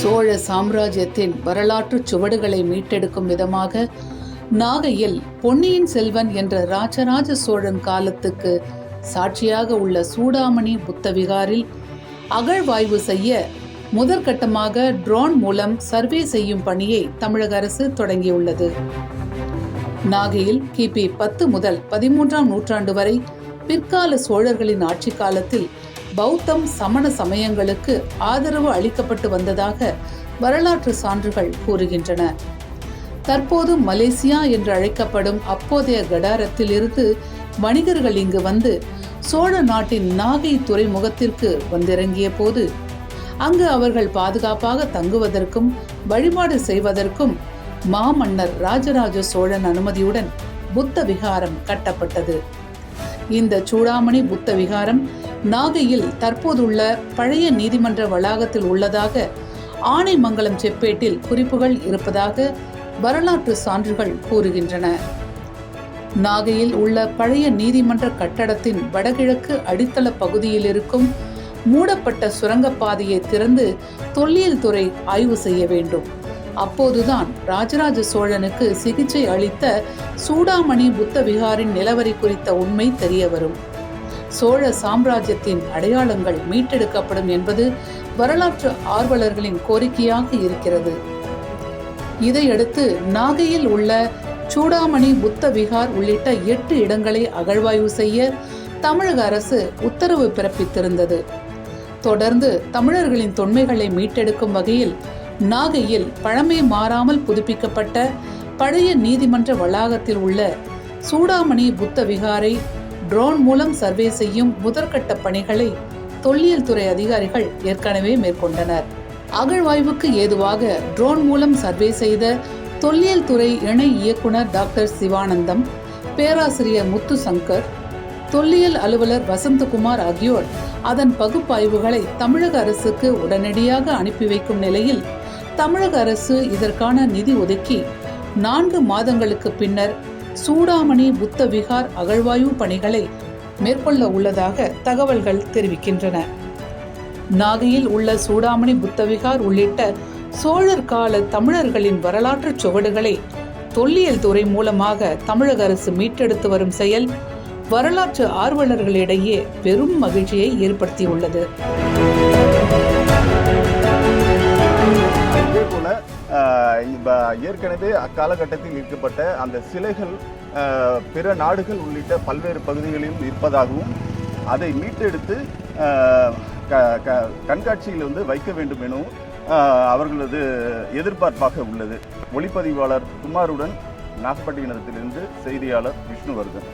சோழ சாம்ராஜ்யத்தின் வரலாற்று சுவடுகளை மீட்டெடுக்கும் விதமாக நாகையில் பொன்னியின் செல்வன் என்ற ராஜராஜ சோழன் காலத்துக்கு சாட்சியாக உள்ள சூடாமணி புத்தவிகாரில் அகழ்வாய்வு செய்ய முதற்கட்டமாக ட்ரோன் மூலம் சர்வே செய்யும் பணியை தமிழக அரசு தொடங்கியுள்ளது. நாகையில் கிபி 10 முதல் 13ஆம் நூற்றாண்டு வரை பிற்கால சோழர்களின் ஆட்சி காலத்தில் பௌத்தம் சமண சமயங்களுக்கு ஆதரவு அளிக்கப்பட்டு வந்ததாக வரலாற்று சான்றுகள் கூறுகின்றன. தற்போது மலேசியா என்று அழைக்கப்படும் அப்போதைய கடாரத்தில் இருந்து வணிகர்கள் இங்கு வந்து சோழ நாட்டின் நாகை துறைமுகத்திற்கு வந்திறங்கிய போது அங்கு அவர்கள் பாதுகாப்பாக தங்குவதற்கும் வழிபாடு செய்வதற்கும் மாமன்னர் ராஜராஜ சோழன் அனுமதியுடன் புத்த விகாரம் கட்டப்பட்டது. இந்த சூடாமணி புத்த விகாரம் நாகையில் தற்போதுள்ள பழைய நீதிமன்ற வளாகத்தில் உள்ளதாக ஆனைமங்கலம் செப்பேட்டில் குறிப்புகள் இருப்பதாக வரலாற்று சான்றுகள் கூறுகின்றன. நாகையில் உள்ள பழைய நீதிமன்ற கட்டடத்தின் வடகிழக்கு அடித்தள பகுதியில் இருக்கும் மூடப்பட்ட சுரங்கப்பாதையை திறந்து தொல்லியல் துறை ஆய்வு செய்ய வேண்டும். அப்போதுதான் ராஜராஜ சோழனுக்கு சிகிச்சை அளித்த சூடாமணி புத்த விகாரின் நிலவரி குறித்த உண்மை தெரிய வரும். சோழ சாம்ராஜ்யத்தின் அடையாளங்கள் மீட்டெடுக்கப்படும் என்பது வரலாற்று ஆர்வலர்களின் கோரிக்கையாக இருக்கிறது. இதையடுத்து நாகையில் உள்ள சூடாமணி புத்த விகார் உள்ளிட்ட 8 இடங்களை அகழ்வாய்வு செய்ய தமிழக அரசு உத்தரவு பிறப்பித்திருந்தது. தொடர்ந்து தமிழர்களின் தொன்மைகளை மீட்டெடுக்கும் வகையில் நாகையில் பழமை மாறாமல் புதுப்பிக்கப்பட்ட பழைய நீதிமன்ற வளாகத்தில் உள்ள சூடாமணி புத்த விகாரை ட்ரோன் மூலம் சர்வே செய்யும் முதற்கட்ட பணிகளை தொல்லியல் துறை அதிகாரிகள் ஏற்கனவே மேற்கொண்டனர். அகழ்வாய்வுக்கு ஏதுவாக ட்ரோன் மூலம் சர்வே செய்த தொல்லியல் துறை இணை இயக்குனர் டாக்டர் சிவானந்தம், பேராசிரியர் முத்து சங்கர், தொல்லியல் அலுவலர் வசந்தகுமார் ஆகியோர் அதன் பகுப்பாய்வுகளை தமிழக அரசுக்கு உடனடியாக அனுப்பி வைக்கும் நிலையில் தமிழக அரசு இதற்கான நிதி ஒதுக்கி 4 மாதங்களுக்கு பின்னர் சூடாமணி புத்த விகார் அகழ்வாய்வு பணிகளை மேற்கொள்ள உள்ளதாக தகவல்கள் தெரிவிக்கின்றன. நாகையில் உள்ள சூடாமணி புத்த விகார் உள்ளிட்ட சோழர் கால தமிழர்களின் வரலாற்று சுவடுகளை தொல்லியல் துறை மூலமாக தமிழக அரசு மீட்டெடுத்து வரும் செயல் வரலாற்று ஆர்வலர்களிடையே பெரும் மகிழ்ச்சியை ஏற்படுத்தியுள்ளது. இதேபோல ஏற்கனவே அக்காலகட்டத்தில் இருக்கப்பட்ட அந்த சிலைகள் பிற நாடுகள் உள்ளிட்ட பல்வேறு பகுதிகளிலும் இருப்பதாகவும் அதை மீட்டெடுத்து கண்காட்சியில் வைக்க வேண்டும் எனவும் அவர்களது எதிர்பார்ப்பாக உள்ளது. ஒளிப்பதிவாளர் குமாருடன் நாகப்பட்டினத்திலிருந்து செய்தியாளர் விஷ்ணுவர்தன்.